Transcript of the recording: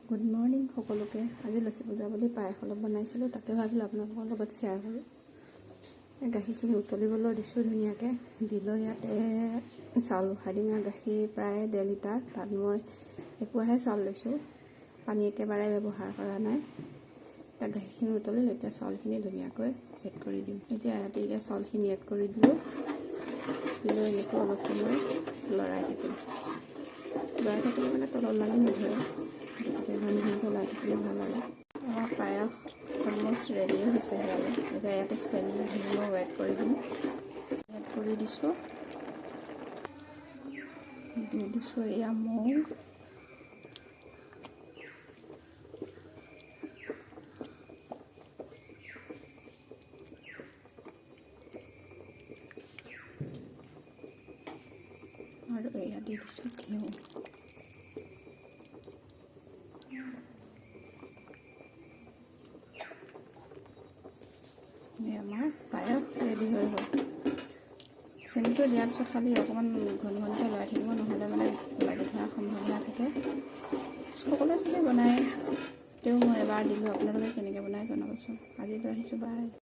Good morning সকলোকে। আজি লক্ষী পূজা বুলি পায়স অলপ বনাইছিলোঁ, তাকে ভাবিলোঁ আপোনালোকৰ লগত শ্বেয়াৰ কৰোঁ। গাখীৰখিনি উতলিবলৈ দিছোঁ ধুনীয়াকৈ। দি লৈ ইয়াতে চাউল উহাই দিম। গাখীৰ প্ৰায় 1.5 লিটাৰ, তাত মই এপোৱাহে চাউল লৈছোঁ, পানী একেবাৰে ব্যৱহাৰ কৰা নাই। এতিয়া গাখীৰখিনি উতলিল, এতিয়া চাউলখিনি ধুনীয়াকৈ এড কৰি দিম। এতিয়া চাউলখিনি এড কৰি দিলোঁ। লৈ এনেকৈ অলপ সময় লৰাই থাকিম। লৰাই থাকিলে মানে তলত লাগি নধৰে, গতিকে ধুনীয়াকৈ লৰাই থাকিলে ভাল আৰু। আমাৰ পায়স অলমষ্ট ৰেডিয়ে হৈছে আৰু। এতিয়া ইয়াতে চেনি নিমখ এড কৰি দিম। এড কৰি দিছোঁ, দি দিছোঁ এয়া মৌ, আৰু এয়া দি দিছোঁ ঘিউ। আমাৰ পায়স ৰেডি হৈ গ'ল। চেনিটো দিয়াৰ পিছত খালি অকণমান ঘনকৈ লৰাই থাকিব, নহ'লে মানে লাগি ধৰাৰ সম্ভাৱনা থাকে। সকলোৱে চাগে বনায়, তেও মই এবাৰ দিলোঁ। আপোনালোকে কেনেকৈ বনাই জনাবচোন। আজিলৈ আহিছোঁ, বাই।